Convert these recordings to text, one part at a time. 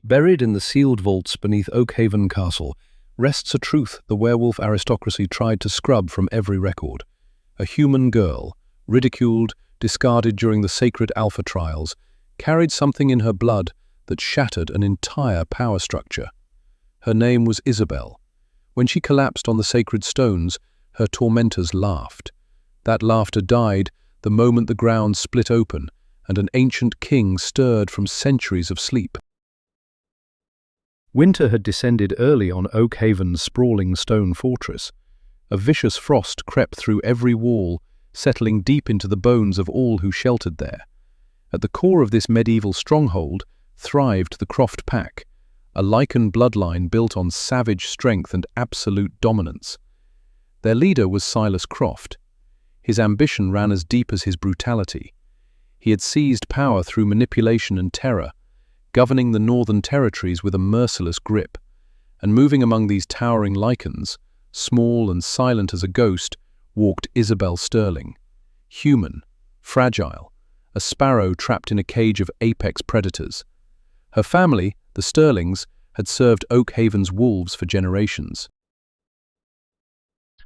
Buried in the sealed vaults beneath Oakhaven Castle rests a truth the werewolf aristocracy tried to scrub from every record. A human girl, ridiculed, discarded during the sacred Alpha trials, carried something in her blood that shattered an entire power structure. Her name was Isabel. When she collapsed on the sacred stones, her tormentors laughed. That laughter died the moment the ground split open and an ancient king stirred from centuries of sleep. Winter had descended early on Oakhaven's sprawling stone fortress. A vicious frost crept through every wall, settling deep into the bones of all who sheltered there. At the core of this medieval stronghold thrived the Croft pack, a lichen bloodline built on savage strength and absolute dominance. Their leader was Silas Croft. His ambition ran as deep as his brutality. He had seized power through manipulation and terror, governing the Northern Territories with a merciless grip. And moving among these towering lichens, small and silent as a ghost, walked Isabel Sterling. Human, fragile, a sparrow trapped in a cage of apex predators. Her family, the Sterlings, had served Oakhaven's wolves for generations.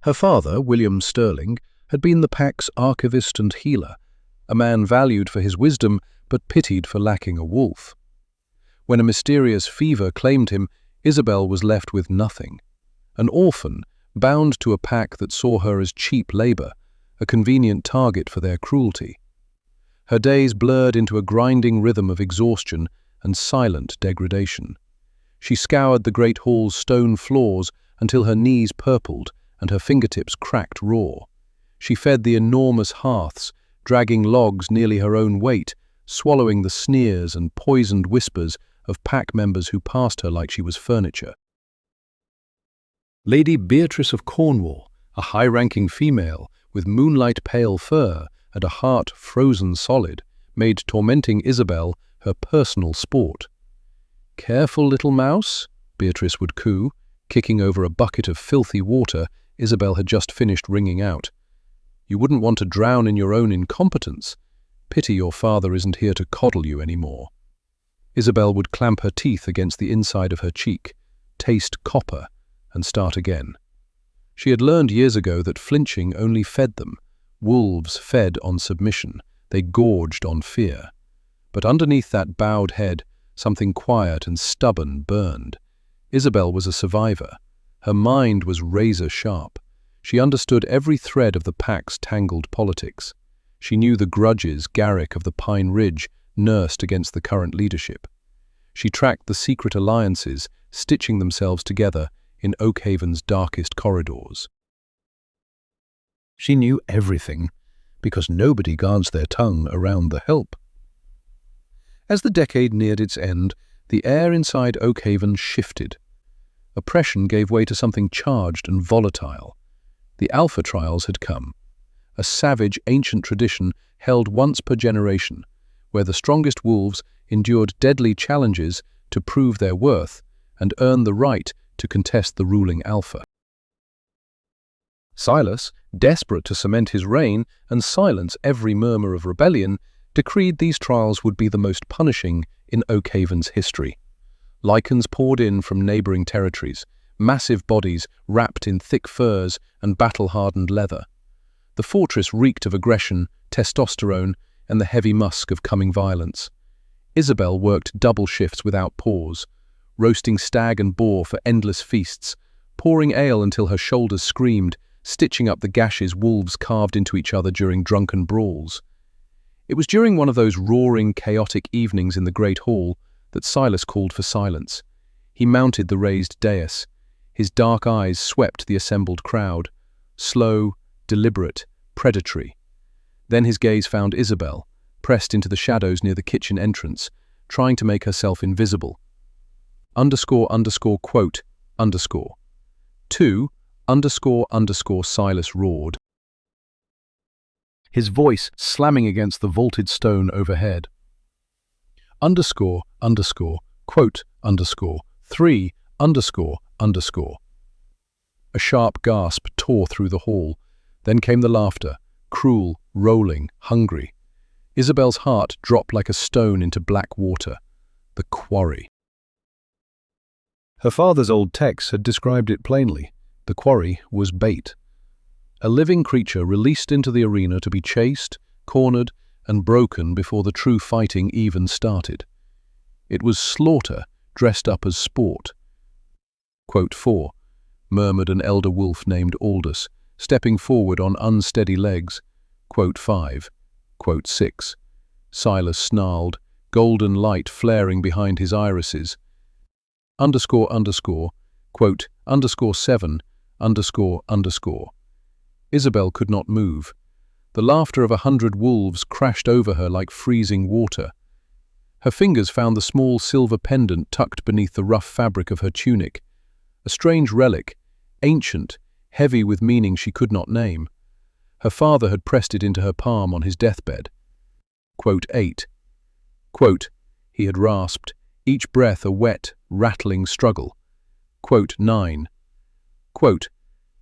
Her father, William Sterling, had been the pack's archivist and healer, a man valued for his wisdom but pitied for lacking a wolf. When a mysterious fever claimed him, Isabel was left with nothing. An orphan, bound to a pack that saw her as cheap labor, a convenient target for their cruelty. Her days blurred into a grinding rhythm of exhaustion and silent degradation. She scoured the great hall's stone floors until her knees purpled and her fingertips cracked raw. She fed the enormous hearths, dragging logs nearly her own weight, swallowing the sneers and poisoned whispers of pack members who passed her like she was furniture. Lady Beatrice of Cornwall, a high-ranking female with moonlight-pale fur and a heart frozen solid, made tormenting Isabel her personal sport. "Careful, little mouse," Beatrice would coo, kicking over a bucket of filthy water Isabel had just finished wringing out. "You wouldn't want to drown in your own incompetence. Pity your father isn't here to coddle you anymore." Isabel would clamp her teeth against the inside of her cheek, taste copper, and start again. She had learned years ago that flinching only fed them. Wolves fed on submission. They gorged on fear. But underneath that bowed head, something quiet and stubborn burned. Isabel was a survivor. Her mind was razor-sharp. She understood every thread of the pack's tangled politics. She knew the grudges Garrick of the Pine Ridge nursed against the current leadership. She tracked the secret alliances stitching themselves together in Oakhaven's darkest corridors. She knew everything, because nobody guards their tongue around the help. As the decade neared its end, the air inside Oakhaven shifted. Oppression gave way to something charged and volatile. The Alpha trials had come, a savage ancient tradition held once per generation, where the strongest wolves endured deadly challenges to prove their worth and earn the right to contest the ruling Alpha. Silas, desperate to cement his reign and silence every murmur of rebellion, decreed these trials would be the most punishing in Oakhaven's history. Lichens poured in from neighboring territories, massive bodies wrapped in thick furs and battle-hardened leather. The fortress reeked of aggression, testosterone, and the heavy musk of coming violence. Isabel worked double shifts without pause, roasting stag and boar for endless feasts, pouring ale until her shoulders screamed, stitching up the gashes wolves carved into each other during drunken brawls. It was during one of those roaring, chaotic evenings in the great hall that Silas called for silence. He mounted the raised dais. His dark eyes swept the assembled crowd, slow, deliberate, predatory. Then his gaze found Isabel, pressed into the shadows near the kitchen entrance, trying to make herself invisible. __quote_. 2 __ Silas roared, his voice slamming against the vaulted stone overhead. __quote_. 3 __. A sharp gasp tore through the hall. Then came the laughter, cruel, rolling, hungry. Isabel's heart dropped like a stone into black water. The quarry. Her father's old text had described it plainly. The quarry was bait. A living creature released into the arena to be chased, cornered, and broken before the true fighting even started. It was slaughter dressed up as sport. Quote 4, murmured an elder wolf named Aldous, stepping forward on unsteady legs. Quote 5. Quote 6. Silas snarled, golden light flaring behind his irises. Underscore, underscore, quote, underscore 7, underscore, underscore. Isabel could not move. The laughter of 100 wolves crashed over her like freezing water. Her fingers found the small silver pendant tucked beneath the rough fabric of her tunic, a strange relic, ancient, heavy with meaning she could not name. Her father had pressed it into her palm on his deathbed. Quote 8. Quote, he had rasped, each breath a wet, rattling struggle. Quote 9. Quote,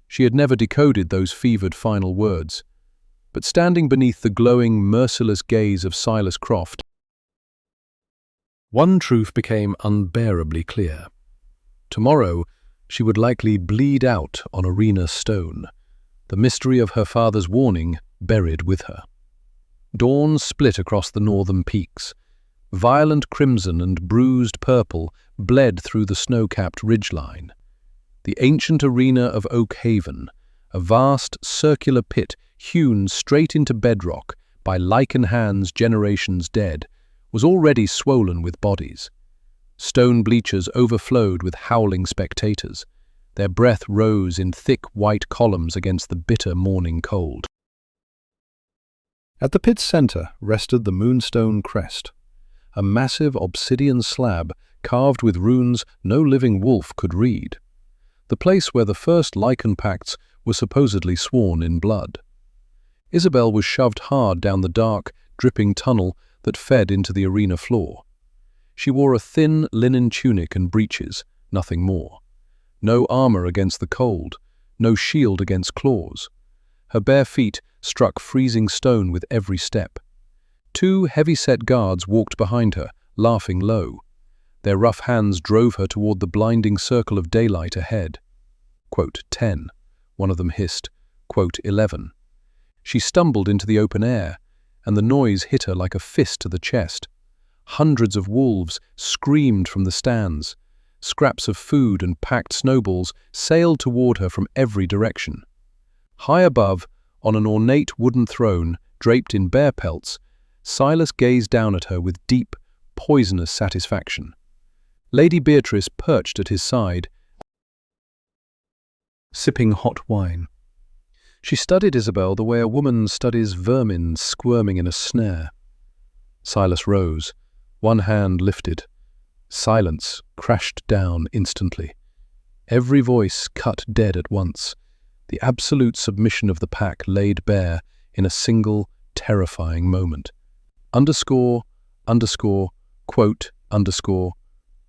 she had never decoded those fevered final words. But standing beneath the glowing, merciless gaze of Silas Croft, one truth became unbearably clear. Tomorrow, she would likely bleed out on arena stone, the mystery of her father's warning buried with her. Dawn split across the northern peaks. Violent crimson and bruised purple bled through the snow-capped ridgeline. The ancient arena of Oak Haven, a vast circular pit hewn straight into bedrock by lichen hands generations dead, was already swollen with bodies. Stone bleachers overflowed with howling spectators. Their breath rose in thick white columns against the bitter morning cold. At the pit's center rested the Moonstone Crest, a massive obsidian slab carved with runes no living wolf could read, the place where the first lichen pacts were supposedly sworn in blood. Isabel was shoved hard down the dark, dripping tunnel that fed into the arena floor. She wore a thin linen tunic and breeches, nothing more. No armor against the cold, no shield against claws. Her bare feet struck freezing stone with every step. 2 heavy-set guards walked behind her, laughing low. Their rough hands drove her toward the blinding circle of daylight ahead. Quote 10, one of them hissed. Quote 11. She stumbled into the open air, and the noise hit her like a fist to the chest. Hundreds of wolves screamed from the stands. Scraps of food and packed snowballs sailed toward her from every direction. High above, on an ornate wooden throne, draped in bear pelts, Silas gazed down at her with deep, poisonous satisfaction. Lady Beatrice perched at his side, sipping hot wine. She studied Isabel the way a woman studies vermin squirming in a snare. Silas rose, one hand lifted. Silence crashed down instantly. Every voice cut dead at once. The absolute submission of the pack laid bare in a single, terrifying moment. Underscore, underscore, quote, underscore,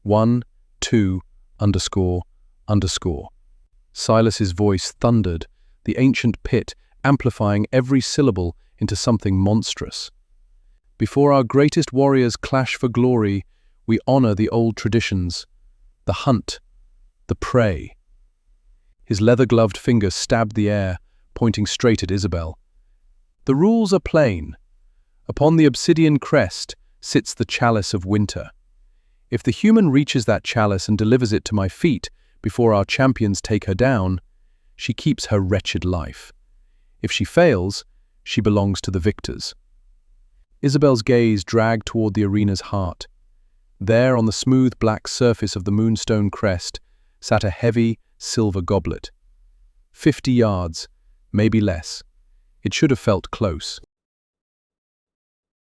1, 2, underscore, underscore. Silas's voice thundered, the ancient pit amplifying every syllable into something monstrous. Before our greatest warriors clash for glory, we honor the old traditions, the hunt, the prey. His leather-gloved finger stabbed the air, pointing straight at Isabel. The rules are plain. Upon the obsidian crest sits the chalice of winter. If the human reaches that chalice and delivers it to my feet before our champions take her down, she keeps her wretched life. If she fails, she belongs to the victors. Isabel's gaze dragged toward the arena's heart. There, on the smooth black surface of the Moonstone Crest, sat a heavy, silver goblet. 50 yards, maybe less. It should have felt close.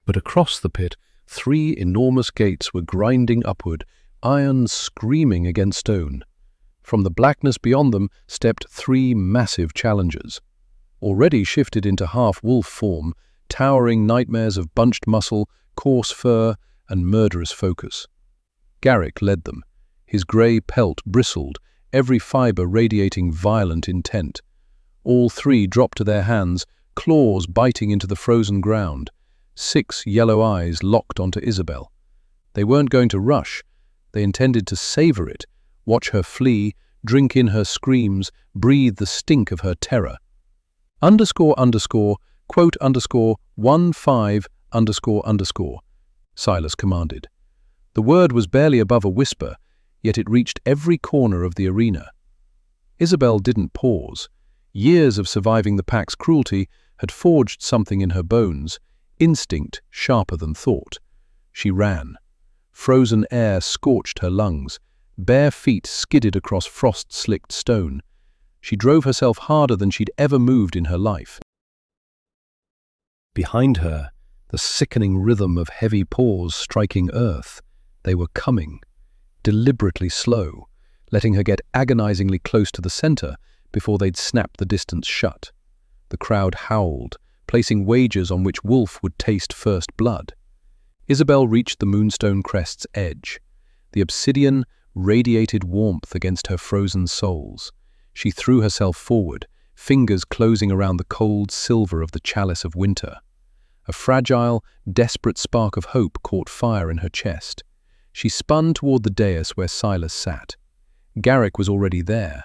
But across the pit, 3 enormous gates were grinding upward, iron screaming against stone. From the blackness beyond them stepped 3 massive challengers. Already shifted into half-wolf form, towering nightmares of bunched muscle, coarse fur, and murderous focus. Garrick led them. His grey pelt bristled, every fibre radiating violent intent. All 3 dropped to their hands, claws biting into the frozen ground. 6 yellow eyes locked onto Isabel. They weren't going to rush. They intended to savor it, watch her flee, drink in her screams, breathe the stink of her terror. Quote 15 Silas commanded. The word was barely above a whisper, yet it reached every corner of the arena. Isabel didn't pause. Years of surviving the pack's cruelty had forged something in her bones, instinct sharper than thought. She ran. Frozen air scorched her lungs. Bare feet skidded across frost-slicked stone. She drove herself harder than she'd ever moved in her life. Behind her, the sickening rhythm of heavy paws striking earth. They were coming, deliberately slow, letting her get agonizingly close to the center before they'd snap the distance shut. The crowd howled, placing wagers on which wolf would taste first blood. Isabel reached the moonstone crest's edge. The obsidian radiated warmth against her frozen soles. She threw herself forward, fingers closing around the cold silver of the chalice of winter. A fragile, desperate spark of hope caught fire in her chest. She spun toward the dais where Silas sat. Garrick was already there.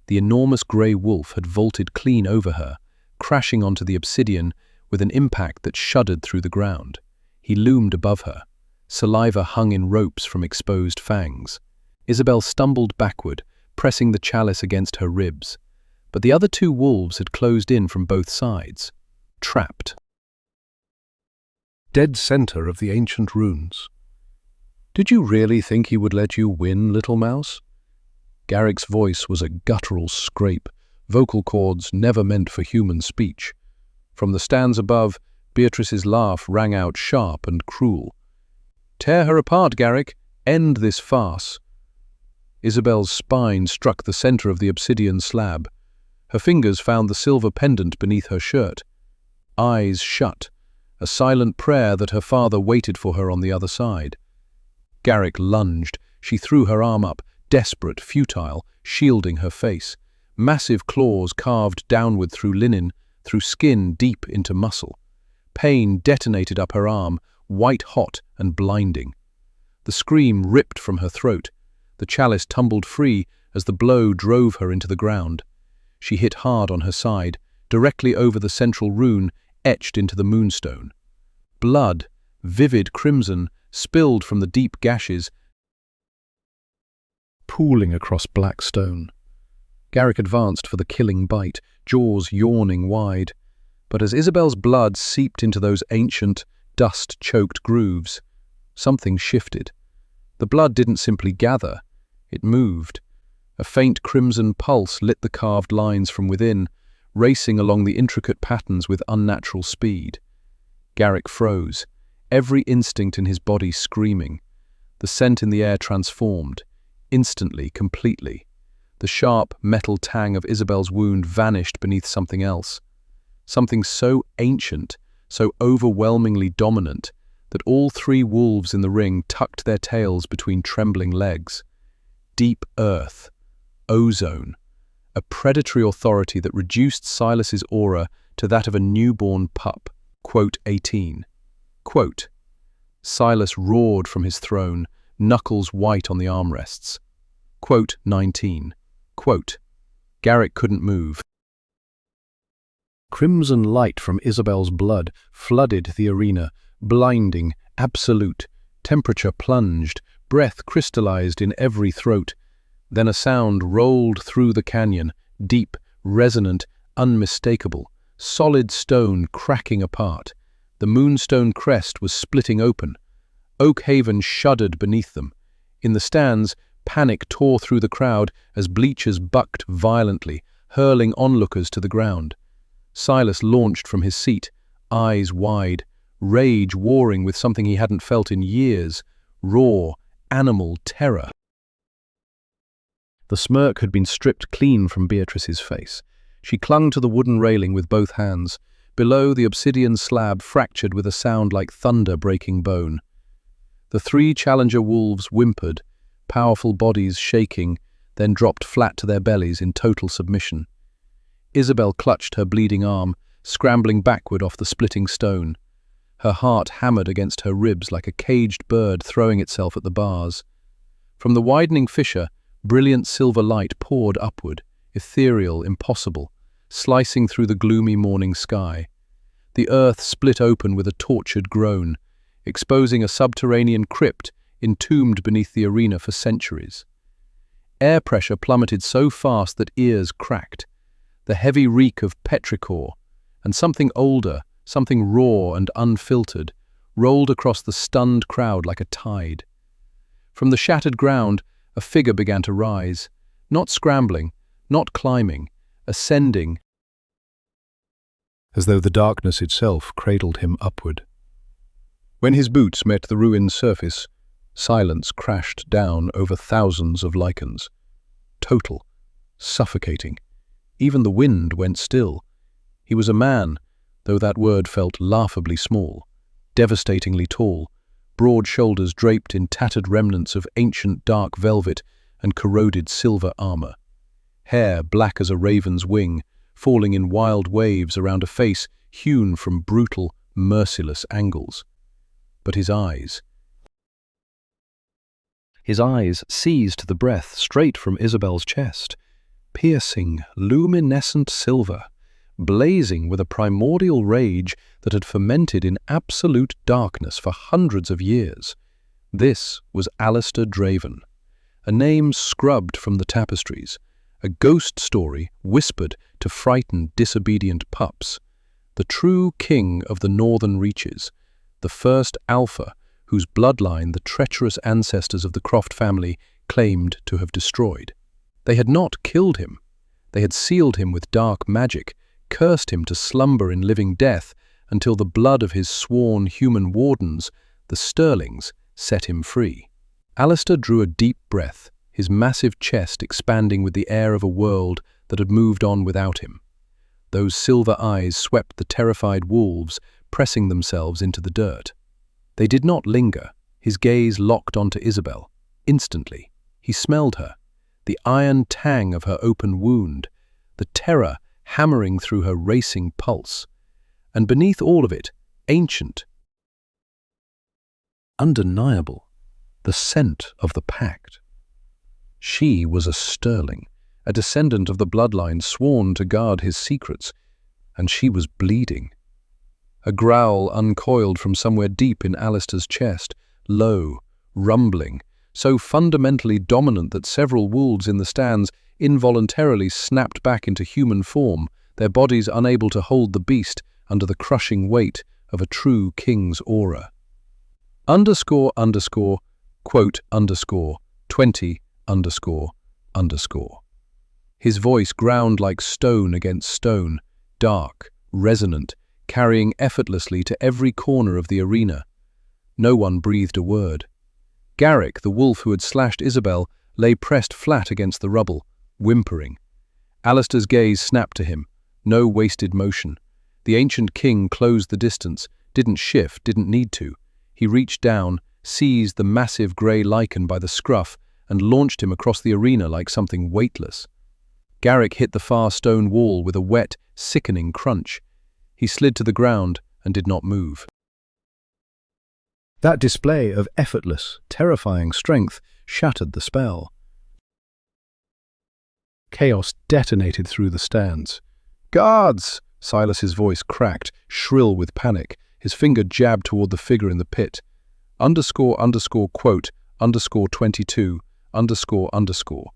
The enormous grey wolf had vaulted clean over her, crashing onto the obsidian with an impact that shuddered through the ground. He loomed above her. Saliva hung in ropes from exposed fangs. Isabel stumbled backward, pressing the chalice against her ribs. But the other two wolves had closed in from both sides. Trapped. Dead center of the ancient runes. Did you really think he would let you win, little mouse? Garrick's voice was a guttural scrape, vocal cords never meant for human speech. From the stands above, Beatrice's laugh rang out sharp and cruel. Tear her apart, Garrick. End this farce. Isabel's spine struck the center of the obsidian slab. Her fingers found the silver pendant beneath her shirt. Eyes shut, a silent prayer that her father waited for her on the other side. Garrick lunged. She threw her arm up, desperate, futile, shielding her face. Massive claws carved downward through linen, through skin deep into muscle. Pain detonated up her arm, white-hot and blinding. The scream ripped from her throat. The chalice tumbled free as the blow drove her into the ground. She hit hard on her side, directly over the central rune etched into the moonstone. Blood, vivid crimson, spilled from the deep gashes, pooling across black stone. Garrick advanced for the killing bite, jaws yawning wide. But as Isabel's blood seeped into those ancient, dust-choked grooves, something shifted. The blood didn't simply gather, it moved. A faint crimson pulse lit the carved lines from within, racing along the intricate patterns with unnatural speed. Garrick froze, every instinct in his body screaming. The scent in the air transformed, instantly, completely. The sharp, metal tang of Isabel's wound vanished beneath something else. Something so ancient, so overwhelmingly dominant, that all three wolves in the ring tucked their tails between trembling legs. Deep earth, ozone, a predatory authority that reduced Silas's aura to that of a newborn pup. Quote 18. Quote, Silas roared from his throne, knuckles white on the armrests. Quote 19. Quote, Garrick couldn't move. Crimson light from Isabel's blood flooded the arena, blinding, absolute. Temperature plunged, breath crystallized in every throat. Then a sound rolled through the canyon, deep, resonant, unmistakable, solid stone cracking apart. The moonstone crest was splitting open. Oak Haven shuddered beneath them. In the stands, panic tore through the crowd as bleachers bucked violently, hurling onlookers to the ground. Silas launched from his seat, eyes wide, rage warring with something he hadn't felt in years, raw, animal terror. The smirk had been stripped clean from Beatrice's face. She clung to the wooden railing with both hands. Below, the obsidian slab fractured with a sound like thunder breaking bone. The three challenger wolves whimpered, powerful bodies shaking, then dropped flat to their bellies in total submission. Isabel clutched her bleeding arm, scrambling backward off the splitting stone. Her heart hammered against her ribs like a caged bird throwing itself at the bars. From the widening fissure, Brilliant silver light poured upward, ethereal, impossible, slicing through the gloomy morning sky. The earth split open with a tortured groan, exposing a subterranean crypt entombed beneath the arena for centuries. Air pressure plummeted so fast that ears cracked. The heavy reek of petrichor, and something older, something raw and unfiltered, rolled across the stunned crowd like a tide. From the shattered ground, a figure began to rise, not scrambling, not climbing, ascending, as though the darkness itself cradled him upward. When his boots met the ruined surface, silence crashed down over thousands of lichens. Total, suffocating. Even the wind went still. He was a man, though that word felt laughably small, devastatingly tall, broad shoulders draped in tattered remnants of ancient dark velvet and corroded silver armor. Hair black as a raven's wing, falling in wild waves around a face hewn from brutal, merciless angles. But his eyes seized the breath straight from Isabel's chest, piercing, luminescent silver, blazing with a primordial rage that had fermented in absolute darkness for hundreds of years. This was Alistair Draven, a name scrubbed from the tapestries, a ghost story whispered to frighten disobedient pups, the true king of the northern reaches, the first alpha whose bloodline the treacherous ancestors of the Croft family claimed to have destroyed. They had not killed him. They had sealed him with dark magic, cursed him to slumber in living death until the blood of his sworn human wardens, the Sterlings, set him free. Alistair drew a deep breath, his massive chest expanding with the air of a world that had moved on without him. Those silver eyes swept the terrified wolves, pressing themselves into the dirt. They did not linger. His gaze locked onto Isabel. Instantly, he smelled her, the iron tang of her open wound, the terror hammering through her racing pulse. And beneath all of it, ancient, undeniable, the scent of the pact. She was a Sterling, a descendant of the bloodline sworn to guard his secrets, and she was bleeding. A growl uncoiled from somewhere deep in Alistair's chest, low, rumbling, so fundamentally dominant that several wolves in the stands involuntarily snapped back into human form, their bodies unable to hold the beast under the crushing weight of a true king's aura. __, quote _ 20 __. His voice ground like stone against stone, dark, resonant, carrying effortlessly to every corner of the arena. No one breathed a word. Garrick, the wolf who had slashed Isabel, lay pressed flat against the rubble, whimpering. Alistair's gaze snapped to him, no wasted motion. The ancient king closed the distance, didn't shift, didn't need to. He reached down, seized the massive grey lichen by the scruff, and launched him across the arena like something weightless. Garrick hit the far stone wall with a wet, sickening crunch. He slid to the ground and did not move. That display of effortless, terrifying strength shattered the spell. Chaos detonated through the stands. "Guards!" Silas's voice cracked, shrill with panic. His finger jabbed toward the figure in the pit. Quote, _22, _.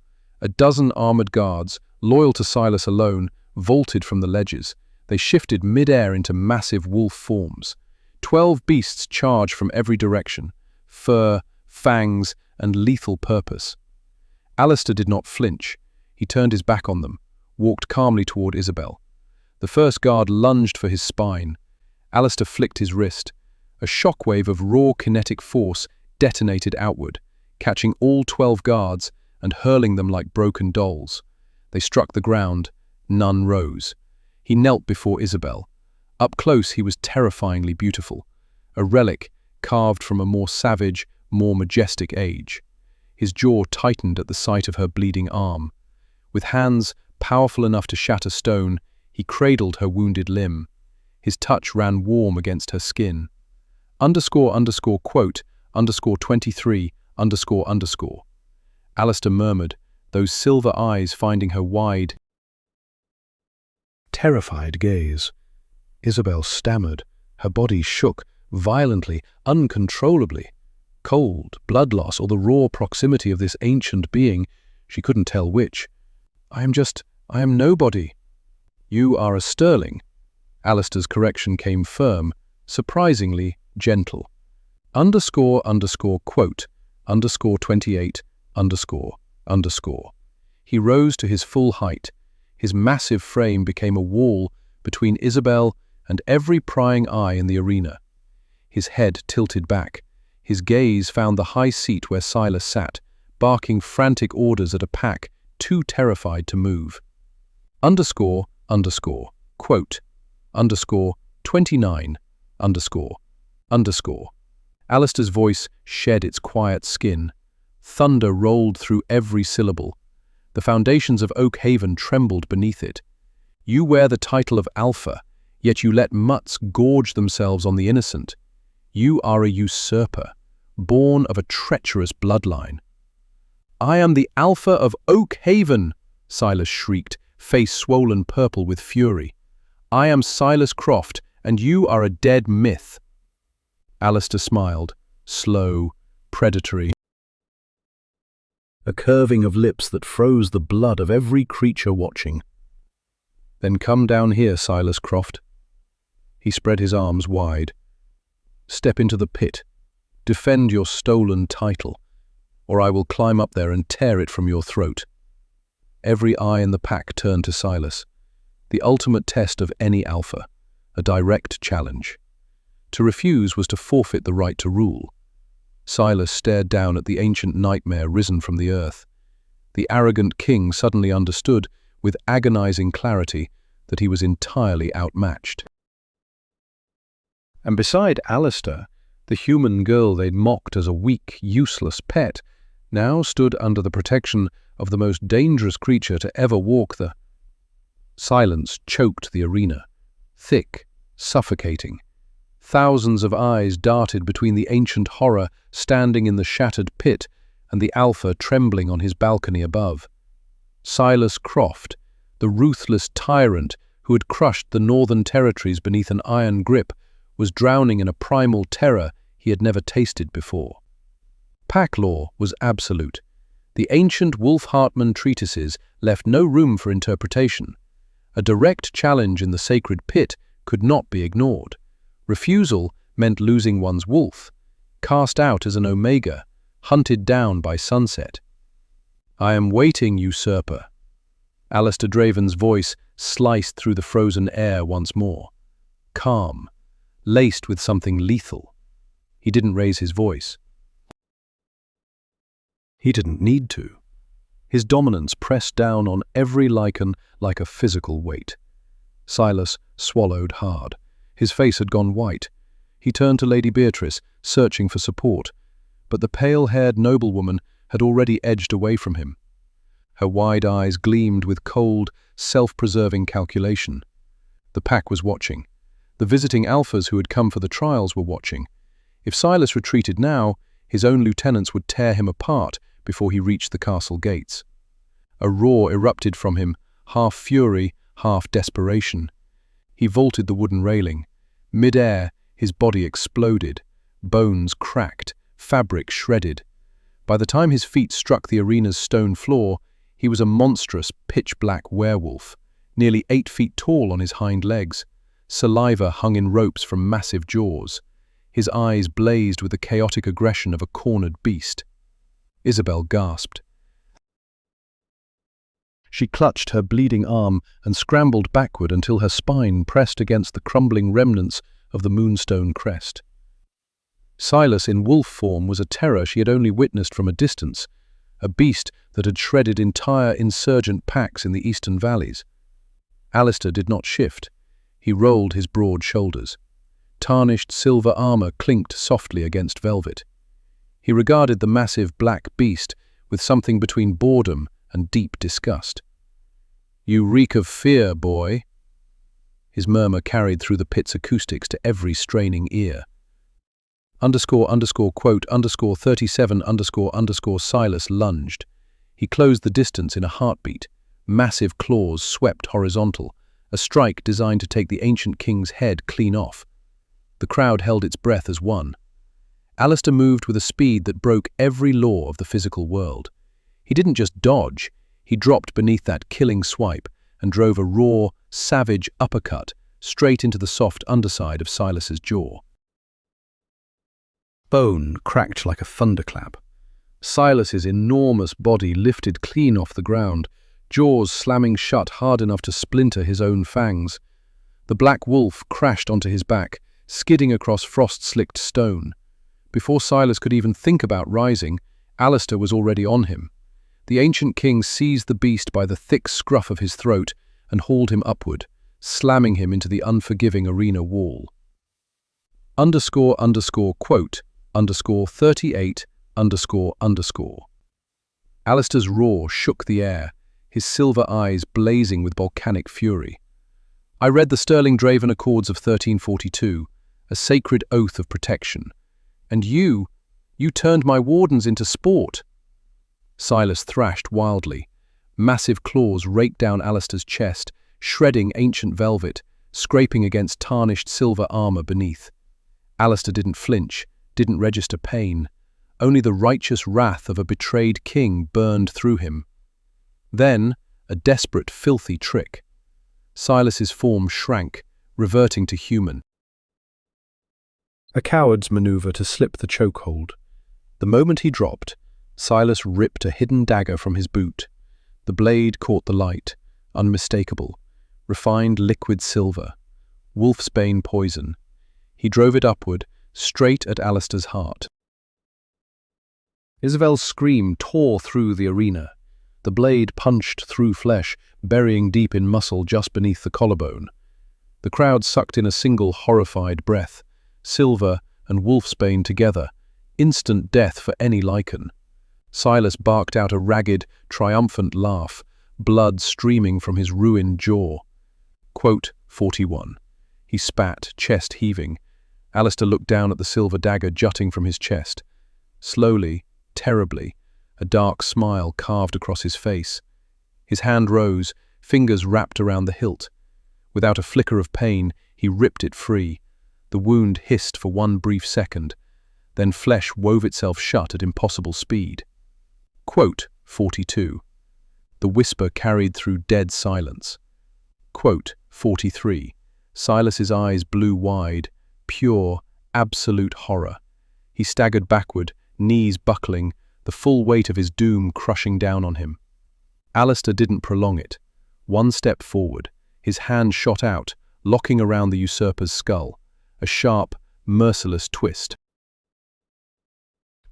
A dozen armored guards, loyal to Silas alone, vaulted from the ledges. They shifted mid-air into massive wolf forms. 12 beasts charged from every direction, fur, fangs, and lethal purpose. Alistair did not flinch. He turned his back on them, walked calmly toward Isabel. The first guard lunged for his spine. Alistair flicked his wrist. A shockwave of raw kinetic force detonated outward, catching all 12 guards and hurling them like broken dolls. They struck the ground. None rose. He knelt before Isabel. Up close he was terrifyingly beautiful, a relic carved from a more savage, more majestic age. His jaw tightened at the sight of her bleeding arm. With hands powerful enough to shatter stone, he cradled her wounded limb. His touch ran warm against her skin. Quote, _23, _. Alistair murmured, those silver eyes finding her wide, terrified gaze. Isabel stammered. Her body shook, violently, uncontrollably. Cold, blood loss, or the raw proximity of this ancient being, she couldn't tell which. I am nobody. You are a sterling. Alistair's correction came firm, surprisingly gentle. __quote, _28, __. He rose to his full height. His massive frame became a wall between Isabel and every prying eye in the arena. His head tilted back. His gaze found the high seat where Silas sat, barking frantic orders at a pack too terrified to move. __quote, _29, __. Alistair's voice shed its quiet skin. Thunder rolled through every syllable. The foundations of Oak Haven trembled beneath it. You wear the title of Alpha, yet you let mutts gorge themselves on the innocent. You are a usurper, born of a treacherous bloodline. I am the Alpha of Oak Haven, Silas shrieked, face swollen purple with fury. I am Silas Croft, and you are a dead myth. Alistair smiled, slow, predatory. A curving of lips that froze the blood of every creature watching. Then come down here, Silas Croft. He spread his arms wide. Step into the pit. Defend your stolen title, or I will climb up there and tear it from your throat. Every eye in the pack turned to Silas. The ultimate test of any alpha, a direct challenge. To refuse was to forfeit the right to rule. Silas stared down at the ancient nightmare risen from the earth. The arrogant king suddenly understood, with agonizing clarity, that he was entirely outmatched. And beside Alistair, the human girl they'd mocked as a weak, useless pet, now stood under the protection of the most dangerous creature to ever walk the... Silence choked the arena, thick, suffocating. Thousands of eyes darted between the ancient horror standing in the shattered pit and the Alpha trembling on his balcony above. Silas Croft, the ruthless tyrant who had crushed the northern territories beneath an iron grip, was drowning in a primal terror he had never tasted before. Pack law was absolute. The ancient Wolf-Hartmann treatises left no room for interpretation. A direct challenge in the sacred pit could not be ignored. Refusal meant losing one's wolf, cast out as an omega, hunted down by sunset. I am waiting, usurper. Alistair Draven's voice sliced through the frozen air once more. Calm, laced with something lethal. He didn't raise his voice. He didn't need to. His dominance pressed down on every lichen like a physical weight. Silas swallowed hard. His face had gone white. He turned to Lady Beatrice, searching for support, but the pale-haired noblewoman had already edged away from him. Her wide eyes gleamed with cold, self-preserving calculation. The pack was watching. The visiting alphas who had come for the trials were watching. If Silas retreated now, his own lieutenants would tear him apart before he reached the castle gates. A roar erupted from him, half fury, half desperation. He vaulted the wooden railing. Mid-air, his body exploded. Bones cracked, fabric shredded. By the time his feet struck the arena's stone floor, he was a monstrous, pitch-black werewolf, nearly 8 feet tall on his hind legs. Saliva hung in ropes from massive jaws. His eyes blazed with the chaotic aggression of a cornered beast. Isabel gasped. She clutched her bleeding arm and scrambled backward until her spine pressed against the crumbling remnants of the moonstone crest. Silas in wolf form was a terror she had only witnessed from a distance, a beast that had shredded entire insurgent packs in the eastern valleys. Alistair did not shift. He rolled his broad shoulders. Tarnished silver armor clinked softly against velvet. He regarded the massive black beast with something between boredom and deep disgust. You reek of fear, boy. His murmur carried through the pit's acoustics to every straining ear. __quote, _37, __Silas lunged. He closed the distance in a heartbeat. Massive claws swept horizontal, a strike designed to take the ancient king's head clean off. The crowd held its breath as one. Alistair moved with a speed that broke every law of the physical world. He didn't just dodge, he dropped beneath that killing swipe and drove a raw, savage uppercut straight into the soft underside of Silas's jaw. Bone cracked like a thunderclap. Silas's enormous body lifted clean off the ground, jaws slamming shut hard enough to splinter his own fangs. The black wolf crashed onto his back, skidding across frost-slicked stone. Before Silas could even think about rising, Alistair was already on him. The ancient king seized the beast by the thick scruff of his throat and hauled him upward, slamming him into the unforgiving arena wall. __quote _38 __. Alistair's roar shook the air, his silver eyes blazing with volcanic fury. I read the Sterling Draven Accords of 1342, a sacred oath of protection. And you turned my wardens into sport. Silas thrashed wildly. Massive claws raked down Alistair's chest, shredding ancient velvet, scraping against tarnished silver armor beneath. Alistair didn't flinch, didn't register pain. Only the righteous wrath of a betrayed king burned through him. Then, a desperate, filthy trick. Silas's form shrank, reverting to human. A coward's maneuver to slip the chokehold. The moment he dropped, Silas ripped a hidden dagger from his boot. The blade caught the light, unmistakable, refined liquid silver, wolfsbane poison. He drove it upward, straight at Alistair's heart. Isabel's scream tore through the arena. The blade punched through flesh, burying deep in muscle just beneath the collarbone. The crowd sucked in a single horrified breath. Silver and wolfsbane together, instant death for any lycan. Silas barked out a ragged, triumphant laugh, blood streaming from his ruined jaw. Quote 41. He spat, chest heaving. Alistair looked down at the silver dagger jutting from his chest. Slowly, terribly, a dark smile carved across his face. His hand rose, fingers wrapped around the hilt. Without a flicker of pain, he ripped it free. The wound hissed for one brief second. Then flesh wove itself shut at impossible speed. Quote 42. The whisper carried through dead silence. Quote 43. Silas's eyes blew wide, pure, absolute horror. He staggered backward, knees buckling, the full weight of his doom crushing down on him. Alistair didn't prolong it. One step forward, his hand shot out, locking around the usurper's skull. A sharp, merciless twist.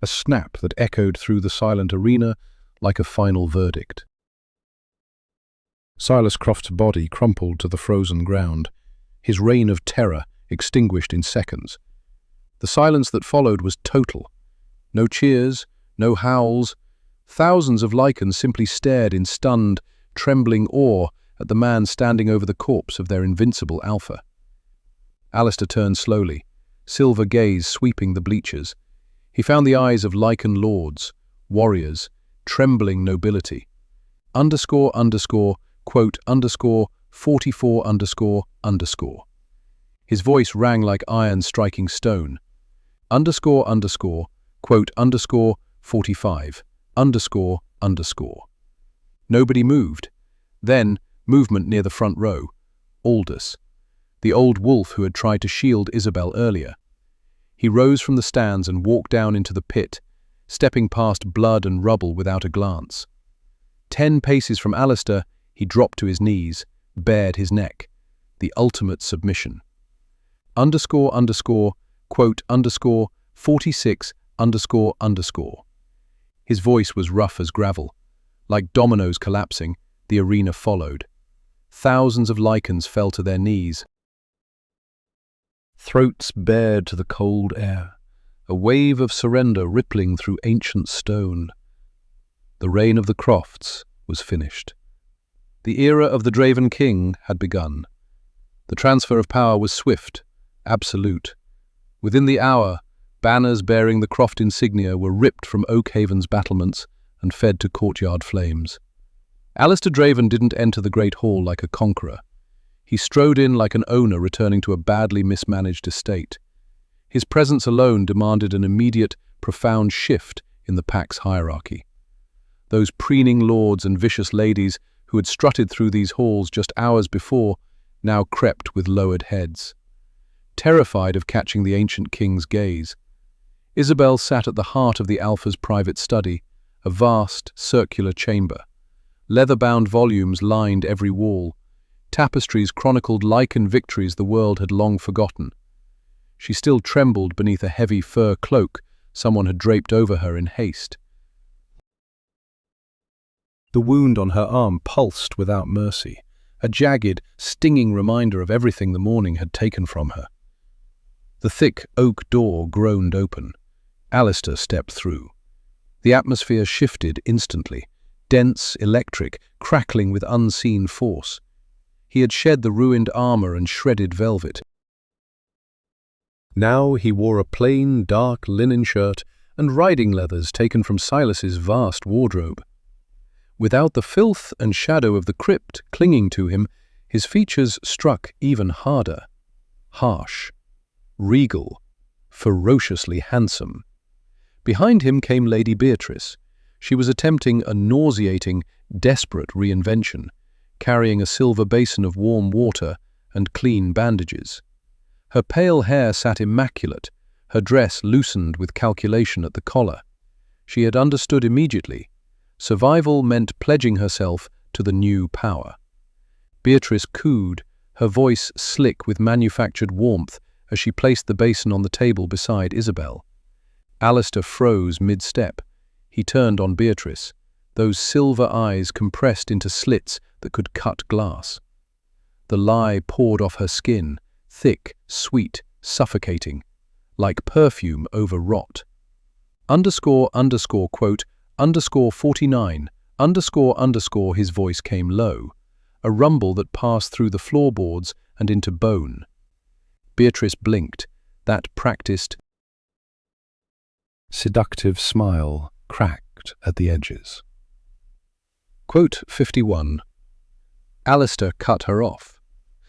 A snap that echoed through the silent arena like a final verdict. Silas Croft's body crumpled to the frozen ground, his reign of terror extinguished in seconds. The silence that followed was total. No cheers, no howls. Thousands of lycans simply stared in stunned, trembling awe at the man standing over the corpse of their invincible alpha. Alistair turned slowly, silver gaze sweeping the bleachers. He found the eyes of lycan lords, warriors, trembling nobility. Quote 44 __. His voice rang like iron striking stone. Quote 45 __. Nobody moved. Then, movement near the front row. Aldous, the old wolf who had tried to shield Isabel earlier. He rose from the stands and walked down into the pit, stepping past blood and rubble without a glance. 10 paces from Alistair, he dropped to his knees, bared his neck. The ultimate submission. Quote 46 __. His voice was rough as gravel. Like dominoes collapsing, the arena followed. Thousands of lycans fell to their knees. Throats bared to the cold air, a wave of surrender rippling through ancient stone. The reign of the Crofts was finished. The era of the Draven King had begun. The transfer of power was swift, absolute. Within the hour, banners bearing the Croft insignia were ripped from Oakhaven's battlements, and fed to courtyard flames. Alistair Draven didn't enter the great hall like a conqueror. He strode in like an owner returning to a badly mismanaged estate. His presence alone demanded an immediate, profound shift in the pack's hierarchy. Those preening lords and vicious ladies who had strutted through these halls just hours before now crept with lowered heads, terrified of catching the ancient king's gaze. Isabel sat at the heart of the Alpha's private study, a vast, circular chamber. Leather-bound volumes lined every wall. Tapestries chronicled lichen victories the world had long forgotten. She still trembled beneath a heavy fur cloak someone had draped over her in haste. The wound on her arm pulsed without mercy, a jagged, stinging reminder of everything the morning had taken from her. The thick oak door groaned open. Alistair stepped through. The atmosphere shifted instantly, dense, electric, crackling with unseen force. He had shed the ruined armor and shredded velvet. Now he wore a plain, dark linen shirt and riding leathers taken from Silas's vast wardrobe. Without the filth and shadow of the crypt clinging to him, his features struck even harder. Harsh, regal, ferociously handsome. Behind him came Lady Beatrice. She was attempting a nauseating, desperate reinvention, carrying a silver basin of warm water and clean bandages. Her pale hair sat immaculate, her dress loosened with calculation at the collar. She had understood immediately. Survival meant pledging herself to the new power. Beatrice cooed, her voice slick with manufactured warmth as she placed the basin on the table beside Isabel. Alistair froze mid-step. He turned on Beatrice, those silver eyes compressed into slits that could cut glass. The lye poured off her skin, thick, sweet, suffocating, like perfume over rot. Quote, _49, his voice came low, a rumble that passed through the floorboards and into bone. Beatrice blinked, that practiced, seductive smile cracked at the edges. Quote 51. Alistair cut her off.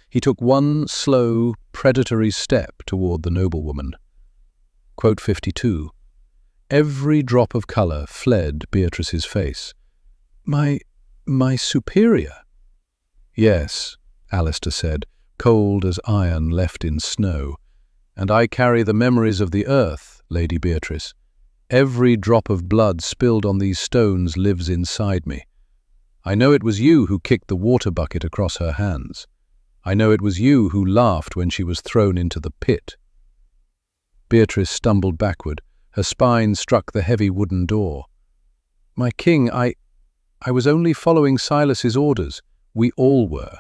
He took one slow, predatory step toward the noblewoman. Quote 52. Every drop of colour fled Beatrice's face. My superior? Yes, Alistair said, cold as iron left in snow. And I carry the memories of the earth, Lady Beatrice. Every drop of blood spilled on these stones lives inside me. I know it was you who kicked the water bucket across her hands. I know it was you who laughed when she was thrown into the pit. Beatrice stumbled backward. Her spine struck the heavy wooden door. My king, I was only following Silas's orders. We all were.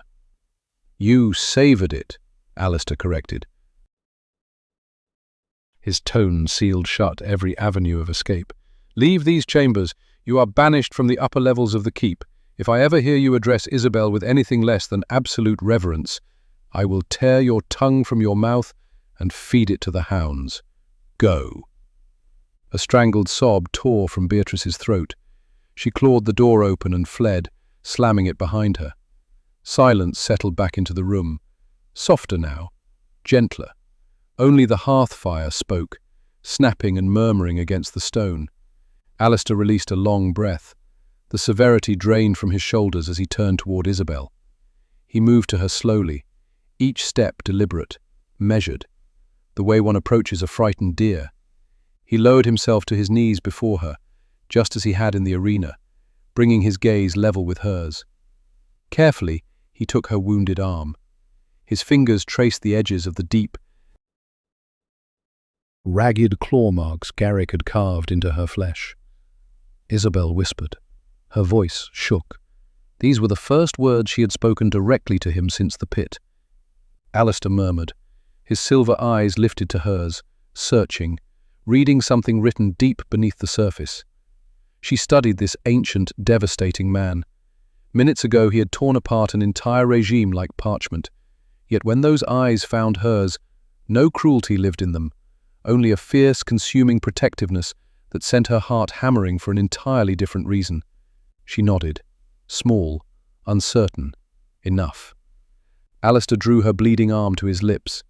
You savoured it, Alistair corrected. His tone sealed shut every avenue of escape. Leave these chambers. You are banished from the upper levels of the keep. If I ever hear you address Isabel with anything less than absolute reverence, I will tear your tongue from your mouth and feed it to the hounds. Go. A strangled sob tore from Beatrice's throat. She clawed the door open and fled, slamming it behind her. Silence settled back into the room. Softer now, gentler. Only the hearth fire spoke, snapping and murmuring against the stone. Alistair released a long breath. The severity drained from his shoulders as he turned toward Isabel. He moved to her slowly, each step deliberate, measured, the way one approaches a frightened deer. He lowered himself to his knees before her, just as he had in the arena, bringing his gaze level with hers. Carefully, he took her wounded arm. His fingers traced the edges of the deep, ragged claw marks Garrick had carved into her flesh. Isabel whispered. Her voice shook. These were the first words she had spoken directly to him since the pit. Alistair murmured. His silver eyes lifted to hers, searching, reading something written deep beneath the surface. She studied this ancient, devastating man. Minutes ago he had torn apart an entire regime like parchment. Yet when those eyes found hers, no cruelty lived in them, only a fierce, consuming protectiveness that sent her heart hammering for an entirely different reason. She nodded. Small, uncertain. Enough. Alistair drew her bleeding arm to his lips.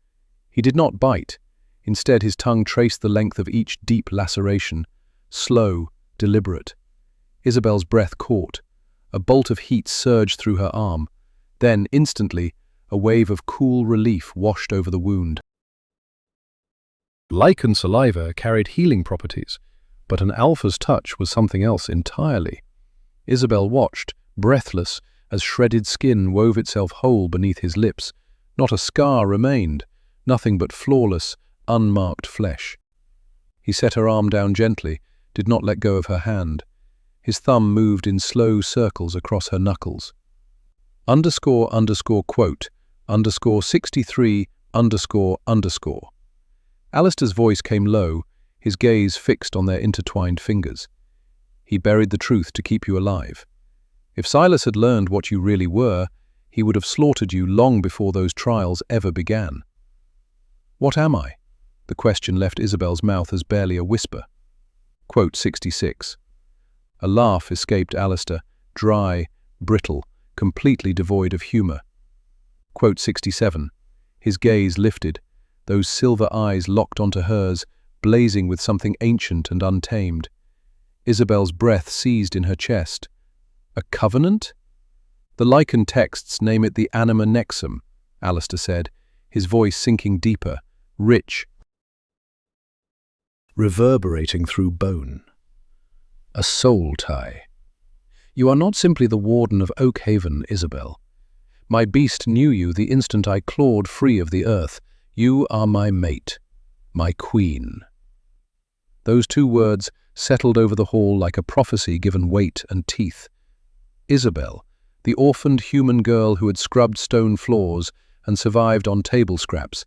He did not bite. Instead, his tongue traced the length of each deep laceration. Slow, deliberate. Isabel's breath caught. A bolt of heat surged through her arm. Then, instantly, a wave of cool relief washed over the wound. Lichen saliva carried healing properties, but an alpha's touch was something else entirely. Isabel watched, breathless, as shredded skin wove itself whole beneath his lips. Not a scar remained, nothing but flawless, unmarked flesh. He set her arm down gently, did not let go of her hand. His thumb moved in slow circles across her knuckles. __quote, _63, __. Alistair's voice came low, his gaze fixed on their intertwined fingers. He buried the truth to keep you alive. If Silas had learned what you really were, he would have slaughtered you long before those trials ever began. What am I? The question left Isabel's mouth as barely a whisper. Quote 66. A laugh escaped Alistair, dry, brittle, completely devoid of humour. Quote 67. His gaze lifted, those silver eyes locked onto hers, blazing with something ancient and untamed. Isabel's breath seized in her chest. A covenant? The lichen texts name it the anima nexum, Alistair said, his voice sinking deeper, rich, reverberating through bone. A soul tie. You are not simply the warden of Oakhaven, Isabel. My beast knew you the instant I clawed free of the earth. You are my mate, my queen. Those two words settled over the hall like a prophecy given weight and teeth. Isabel, the orphaned human girl who had scrubbed stone floors and survived on table scraps,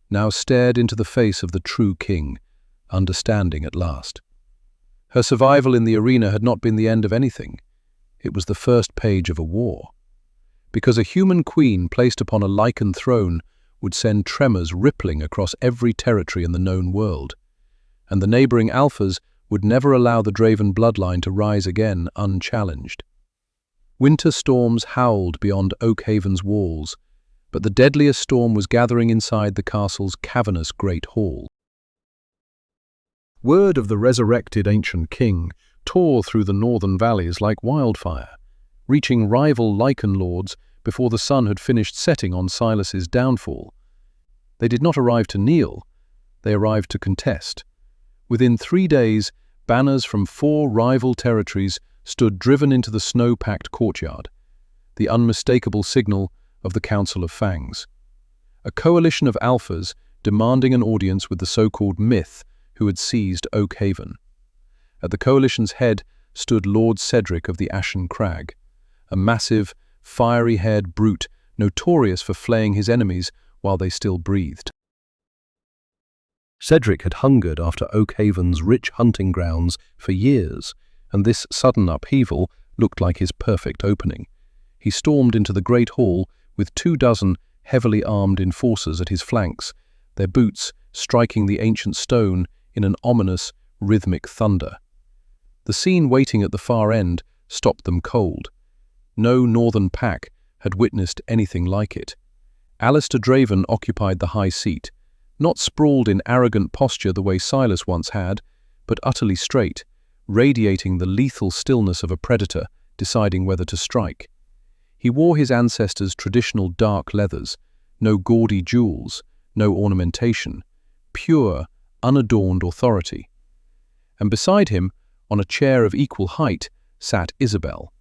now stared into the face of the true king, understanding at last. Her survival in the arena had not been the end of anything. It was the first page of a war. Because a human queen placed upon a lichen throne would send tremors rippling across every territory in the known world, and the neighboring alphas would never allow the Draven bloodline to rise again unchallenged. Winter storms howled beyond Oakhaven's walls, but the deadliest storm was gathering inside the castle's cavernous great hall. Word of the resurrected ancient king tore through the northern valleys like wildfire, reaching rival lichen lords before the sun had finished setting on Silas's downfall. They did not arrive to kneel, they arrived to contest. Within 3 days, banners from 4 rival territories stood driven into the snow-packed courtyard, the unmistakable signal of the Council of Fangs. A coalition of alphas demanding an audience with the so-called myth who had seized Oakhaven. At the coalition's head stood Lord Cedric of the Ashen Crag, a massive, fiery-haired brute notorious for flaying his enemies while they still breathed. Cedric had hungered after Oakhaven's rich hunting grounds for years, and this sudden upheaval looked like his perfect opening. He stormed into the great hall with 24 heavily armed enforcers at his flanks, their boots striking the ancient stone in an ominous, rhythmic thunder. The scene waiting at the far end stopped them cold. No northern pack had witnessed anything like it. Alistair Draven occupied the high seat, not sprawled in arrogant posture the way Silas once had, but utterly straight, radiating the lethal stillness of a predator deciding whether to strike. He wore his ancestors' traditional dark leathers, no gaudy jewels, no ornamentation, pure, unadorned authority. And beside him, on a chair of equal height, sat Isabel.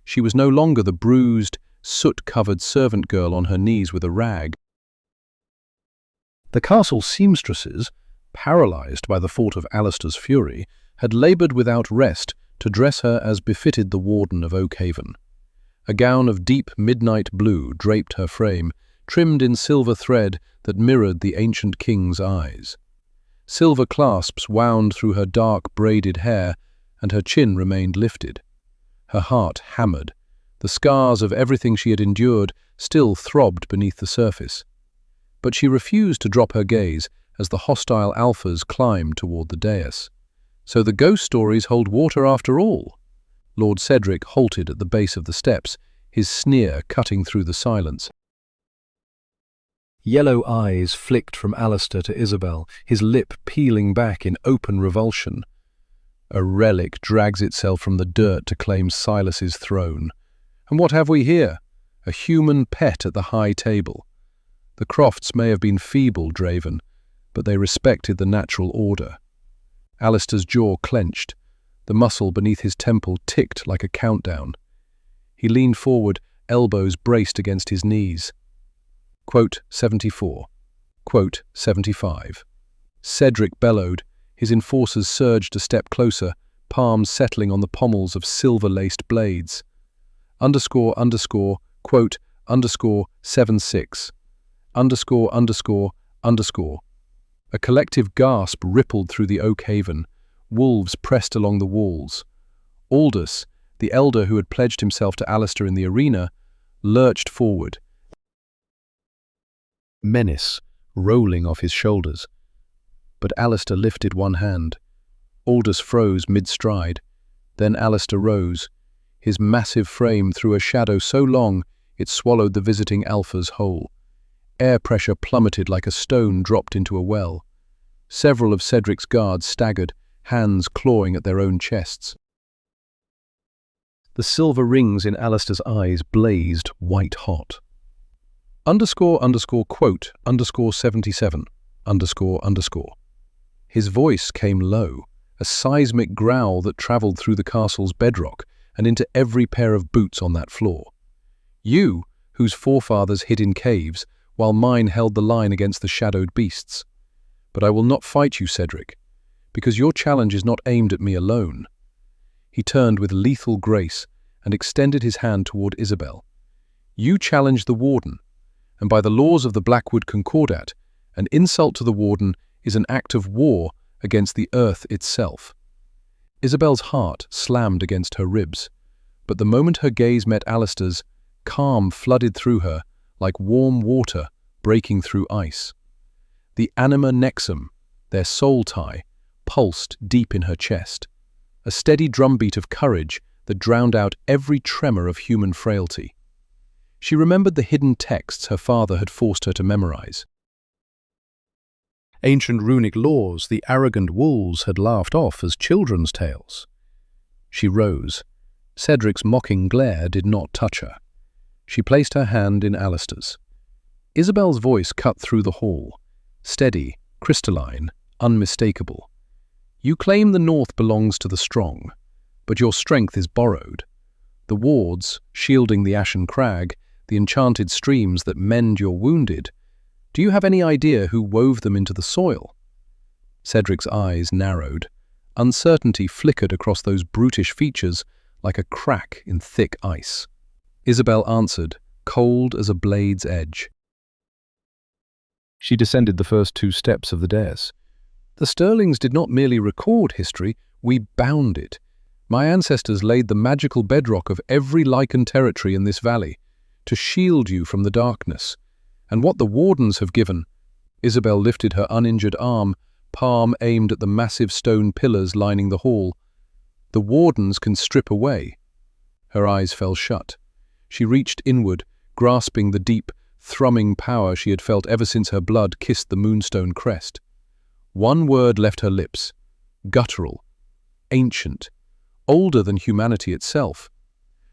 She was no longer the bruised, soot-covered servant girl on her knees with a rag. The castle seamstresses, paralyzed by the thought of Alistair's fury, had laboured without rest to dress her as befitted the warden of Oakhaven. A gown of deep midnight blue draped her frame, trimmed in silver thread that mirrored the ancient king's eyes. Silver clasps wound through her dark braided hair, and her chin remained lifted. Her heart hammered. The scars of everything she had endured still throbbed beneath the surface. But she refused to drop her gaze as the hostile alphas climbed toward the dais. So the ghost stories hold water after all. Lord Cedric halted at the base of the steps, his sneer cutting through the silence. Yellow eyes flicked from Alistair to Isabel, his lip peeling back in open revulsion. A relic drags itself from the dirt to claim Silas's throne. And what have we here? A human pet at the high table. The Crofts may have been feeble, Draven, but they respected the natural order. Alistair's jaw clenched. The muscle beneath his temple ticked like a countdown. He leaned forward, elbows braced against his knees. Quote 74. Quote 75. Cedric bellowed. His enforcers surged a step closer, palms settling on the pommels of silver-laced blades. Underscore, underscore, quote, underscore 76. Underscore, underscore, underscore. A collective gasp rippled through the oak haven. Wolves pressed along the walls. Aldous, the elder who had pledged himself to Alistair in the arena, lurched forward, menace rolling off his shoulders. But Alistair lifted one hand. Aldous froze mid-stride. Then Alistair rose. His massive frame threw a shadow so long it swallowed the visiting alphas whole. Air pressure plummeted like a stone dropped into a well. Several of Cedric's guards staggered, hands clawing at their own chests. The silver rings in Alistair's eyes blazed white-hot. Underscore, underscore, quote, underscore 77, underscore, underscore. His voice came low, a seismic growl that travelled through the castle's bedrock and into every pair of boots on that floor. You, whose forefathers hid in caves, while mine held the line against the shadowed beasts. But I will not fight you, Cedric, because your challenge is not aimed at me alone. He turned with lethal grace and extended his hand toward Isabel. You challenge the Warden, and by the laws of the Blackwood Concordat, an insult to the Warden is an act of war against the earth itself. Isabel's heart slammed against her ribs, but the moment her gaze met Alistair's, calm flooded through her like warm water breaking through ice. The anima nexum, their soul tie, pulsed deep in her chest, a steady drumbeat of courage that drowned out every tremor of human frailty. She remembered the hidden texts her father had forced her to memorize. Ancient runic laws the arrogant wolves had laughed off as children's tales. She rose. Cedric's mocking glare did not touch her. She placed her hand in Alistair's. Isabel's voice cut through the hall, steady, crystalline, unmistakable. You claim the North belongs to the strong, but your strength is borrowed. The wards, shielding the ashen crag, the enchanted streams that mend your wounded, do you have any idea who wove them into the soil? Cedric's eyes narrowed. Uncertainty flickered across those brutish features like a crack in thick ice. Isabel answered, cold as a blade's edge. She descended the first 2 steps of the dais. The Sterlings did not merely record history, we bound it. My ancestors laid the magical bedrock of every lichen territory in this valley, to shield you from the darkness. And what the Wardens have given. Isabel lifted her uninjured arm, palm aimed at the massive stone pillars lining the hall. The Wardens can strip away. Her eyes fell shut. She reached inward, grasping the deep, thrumming power she had felt ever since her blood kissed the moonstone crest. One word left her lips. Guttural. Ancient. Older than humanity itself.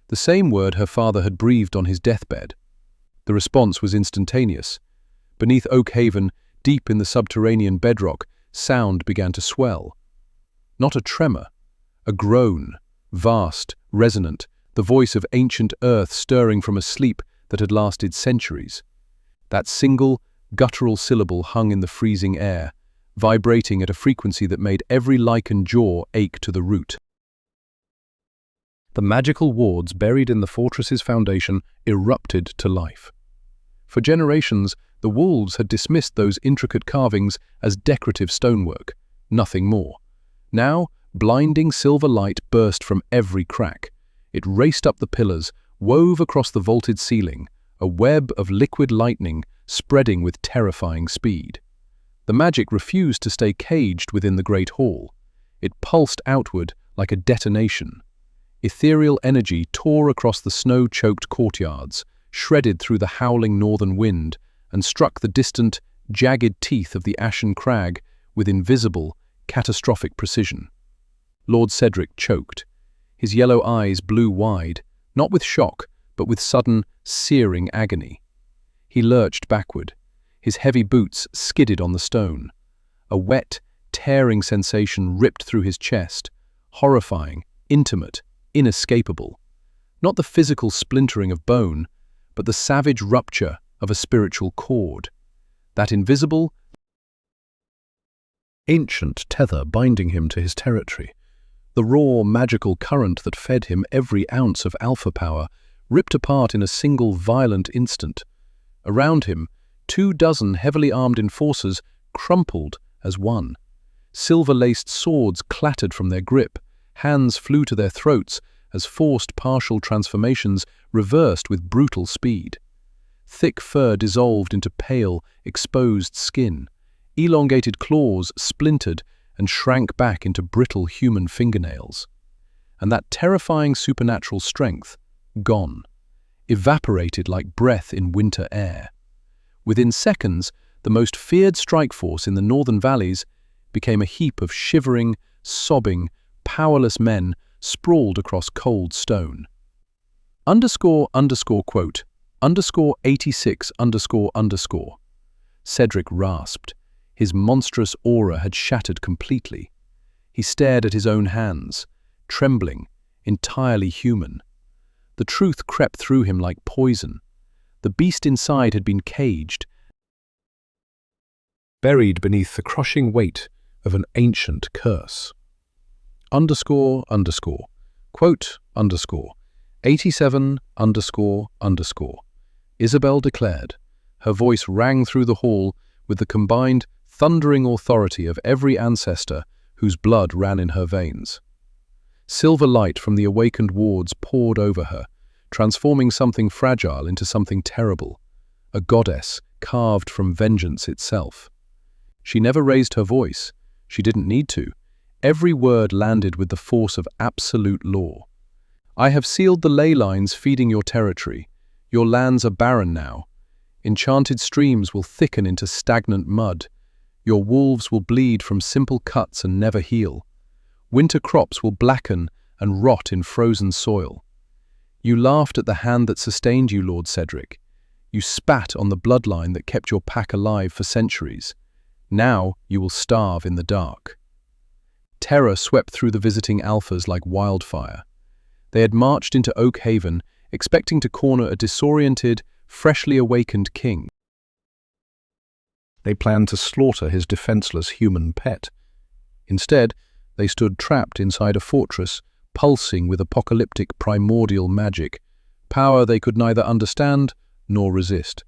The same word her father had breathed on his deathbed. The response was instantaneous. Beneath Oak Haven, deep in the subterranean bedrock, sound began to swell. Not a tremor, a groan, vast, resonant, the voice of ancient earth stirring from a sleep that had lasted centuries. That single, guttural syllable hung in the freezing air, vibrating at a frequency that made every lichen jaw ache to the root. The magical wards buried in the fortress's foundation erupted to life. For generations, the wolves had dismissed those intricate carvings as decorative stonework, nothing more. Now, blinding silver light burst from every crack. It raced up the pillars, wove across the vaulted ceiling, a web of liquid lightning spreading with terrifying speed. The magic refused to stay caged within the great hall. It pulsed outward like a detonation. Ethereal energy tore across the snow-choked courtyards, shredded through the howling northern wind, and struck the distant, jagged teeth of the ashen crag with invisible, catastrophic precision. Lord Cedric choked. His yellow eyes blew wide, not with shock, but with sudden, searing agony. He lurched backward. His heavy boots skidded on the stone. A wet, tearing sensation ripped through his chest, horrifying, intimate, inescapable. Not the physical splintering of bone, but the savage rupture of a spiritual cord. That invisible, ancient tether binding him to his territory. The raw, magical current that fed him every ounce of alpha power, ripped apart in a single violent instant. Around him, 24 heavily armed enforcers crumpled as one. Silver-laced swords clattered from their grip, hands flew to their throats as forced partial transformations reversed with brutal speed. Thick fur dissolved into pale, exposed skin. Elongated claws splintered and shrank back into brittle human fingernails. And that terrifying supernatural strength, gone, evaporated like breath in winter air. Within seconds, the most feared strike force in the northern valleys became a heap of shivering, sobbing, powerless men sprawled across cold stone. __quote, _86__. Cedric rasped. His monstrous aura had shattered completely. He stared at his own hands, trembling, entirely human. The truth crept through him like poison. The beast inside had been caged, buried beneath the crushing weight of an ancient curse. __quote, _87__. Isabel declared. Her voice rang through the hall with the combined, thundering authority of every ancestor whose blood ran in her veins. Silver light from the awakened wards poured over her, transforming something fragile into something terrible, a goddess carved from vengeance itself. She never raised her voice. She didn't need to. Every word landed with the force of absolute law. I have sealed the ley lines feeding your territory. Your lands are barren now. Enchanted streams will thicken into stagnant mud. Your wolves will bleed from simple cuts and never heal. Winter crops will blacken and rot in frozen soil. You laughed at the hand that sustained you, Lord Cedric. You spat on the bloodline that kept your pack alive for centuries. Now you will starve in the dark. Terror swept through the visiting alphas like wildfire. They had marched into Oak Haven, expecting to corner a disoriented, freshly awakened king. They planned to slaughter his defenseless human pet. Instead, they stood trapped inside a fortress, pulsing with apocalyptic primordial magic, power they could neither understand nor resist.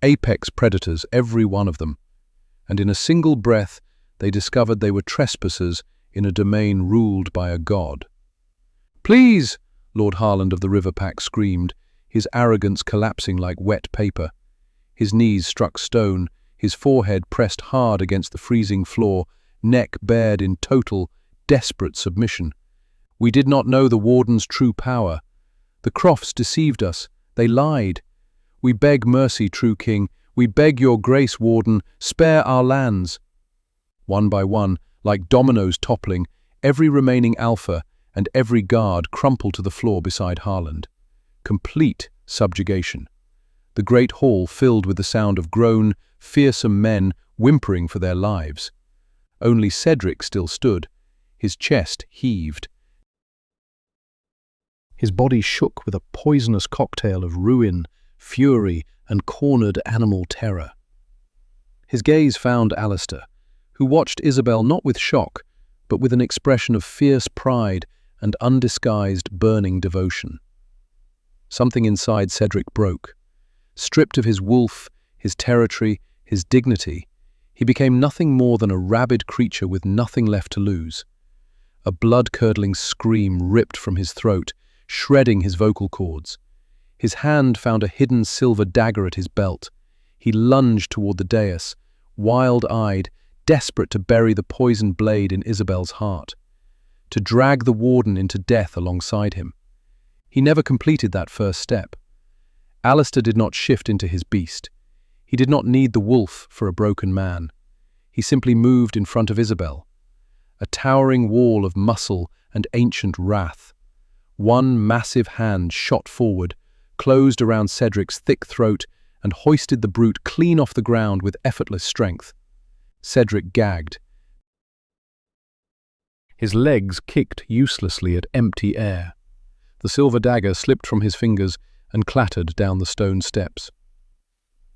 Apex predators, every one of them. And in a single breath, they discovered they were trespassers in a domain ruled by a god. "Please!" Lord Harland of the River Pack screamed, his arrogance collapsing like wet paper. His knees struck stone, his forehead pressed hard against the freezing floor, neck bared in total, desperate submission. "We did not know the Warden's true power. The Crofts deceived us. They lied. We beg mercy, true king. We beg your grace, Warden. Spare our lands." One by one, like dominoes toppling, every remaining alpha and every guard crumpled to the floor beside Harland. Complete subjugation. The great hall filled with the sound of grown, fearsome men whimpering for their lives. Only Cedric still stood. His chest heaved. His body shook with a poisonous cocktail of ruin, fury, and cornered animal terror. His gaze found Alistair, who watched Isabel not with shock, but with an expression of fierce pride and undisguised burning devotion. Something inside Cedric broke. Stripped of his wolf, his territory, his dignity, he became nothing more than a rabid creature with nothing left to lose. A blood-curdling scream ripped from his throat, shredding his vocal cords. His hand found a hidden silver dagger at his belt. He lunged toward the dais, wild-eyed, desperate to bury the poisoned blade in Isabel's heart. to drag the warden into death alongside him. He never completed that first step. Alistair did not shift into his beast. He did not need the wolf for a broken man. He simply moved in front of Isabel, a towering wall of muscle and ancient wrath. One massive hand shot forward, closed around Cedric's thick throat, and hoisted the brute clean off the ground with effortless strength. Cedric gagged. His legs kicked uselessly at empty air. The silver dagger slipped from his fingers and clattered down the stone steps.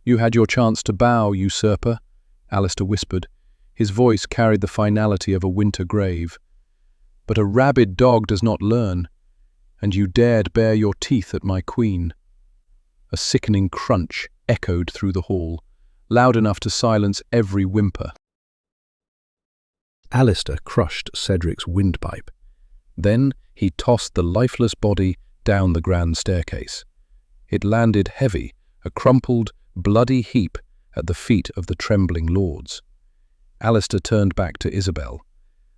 "You had your chance to bow, usurper," Alistair whispered. His voice carried the finality of a winter grave. "But a rabid dog does not learn, and you dared bare your teeth at my queen." A sickening crunch echoed through the hall, loud enough to silence every whimper. Alistair crushed Cedric's windpipe. Then he tossed the lifeless body down the grand staircase. It landed heavy, a crumpled, bloody heap at the feet of the trembling lords. Alistair turned back to Isabel.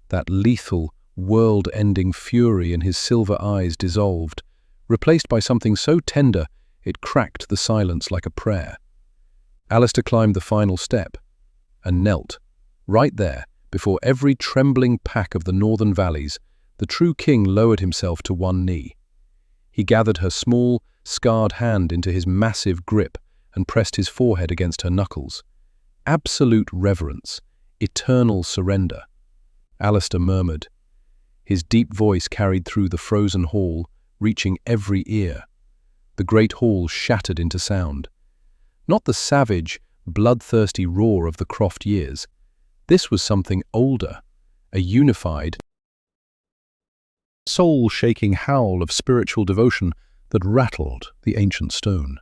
That lethal, world-ending fury in his silver eyes dissolved, replaced by something so tender it cracked the silence like a prayer. Alistair climbed the final step and knelt. Right there, before every trembling pack of the northern valleys, the true king lowered himself to one knee. He gathered her small, scarred hand into his massive grip and pressed his forehead against her knuckles. Absolute reverence, eternal surrender. Alistair murmured. His deep voice carried through the frozen hall, reaching every ear. The great hall shattered into sound. Not the savage, bloodthirsty roar of the Croft years. This was something older, a unified, soul-shaking howl of spiritual devotion that rattled the ancient stone.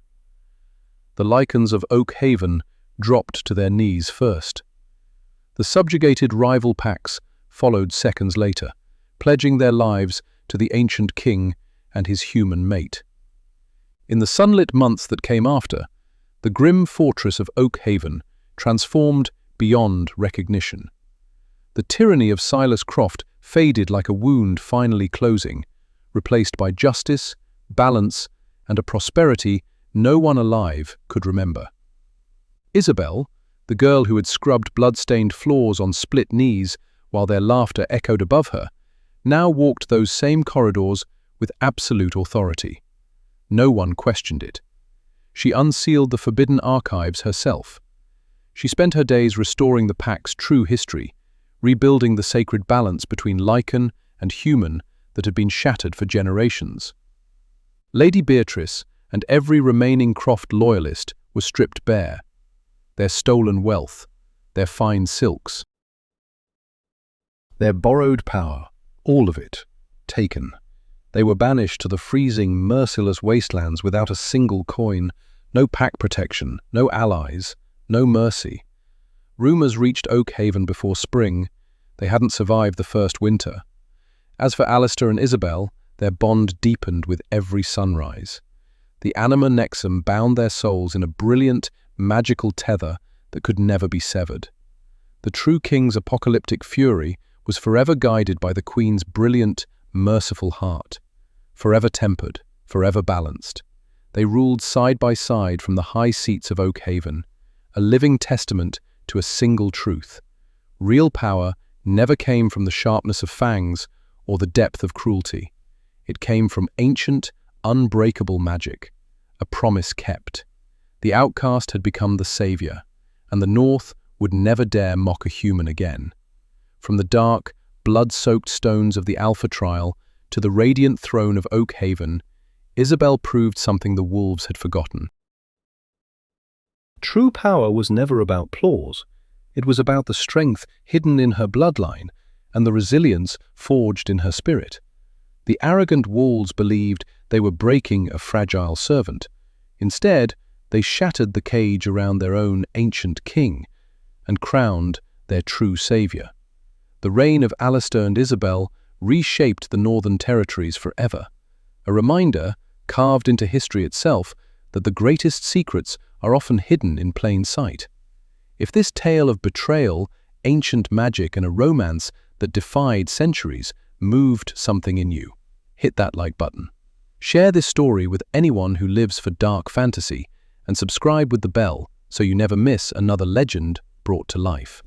The lichens of Oak Haven dropped to their knees first. The subjugated rival packs followed seconds later, pledging their lives to the ancient king and his human mate. In the sunlit months that came after, the grim fortress of Oak Haven transformed beyond recognition. The tyranny of Silas Croft faded like a wound finally closing, replaced by justice, balance, and a prosperity no one alive could remember. Isabel, the girl who had scrubbed blood-stained floors on split knees while their laughter echoed above her, now walked those same corridors with absolute authority. No one questioned it. She unsealed the forbidden archives herself. She spent her days restoring the pack's true history, rebuilding the sacred balance between lichen and human that had been shattered for generations. Lady Beatrice and every remaining Croft loyalist were stripped bare. Their stolen wealth, their fine silks, their borrowed power, all of it, taken. They were banished to the freezing, merciless wastelands without a single coin, no pack protection, no allies, no mercy. Rumors reached Oak Haven before spring. They hadn't survived the first winter. As for Alistair and Isabel, their bond deepened with every sunrise. The anima nexum bound their souls in a brilliant, magical tether that could never be severed. The true king's apocalyptic fury was forever guided by the queen's brilliant, merciful heart. Forever tempered, forever balanced. They ruled side by side from the high seats of Oak Haven, a living testament to a single truth. Real power never came from the sharpness of fangs or the depth of cruelty. It came from ancient, unbreakable magic, a promise kept. The outcast had become the savior, and the North would never dare mock a human again. From the dark, blood-soaked stones of the Alpha Trial to the radiant throne of Oak Haven, Isabel proved something the wolves had forgotten. True power was never about applause. It was about the strength hidden in her bloodline and the resilience forged in her spirit. The arrogant wolves believed they were breaking a fragile servant. Instead, they shattered the cage around their own ancient king and crowned their true savior. The reign of Alistair and Isabel reshaped the Northern Territories forever, a reminder, carved into history itself, that the greatest secrets are often hidden in plain sight. If this tale of betrayal, ancient magic, and a romance that defied centuries moved something in you. Hit that like button. Share this story with anyone who lives for dark fantasy, and subscribe with the bell so you never miss another legend brought to life.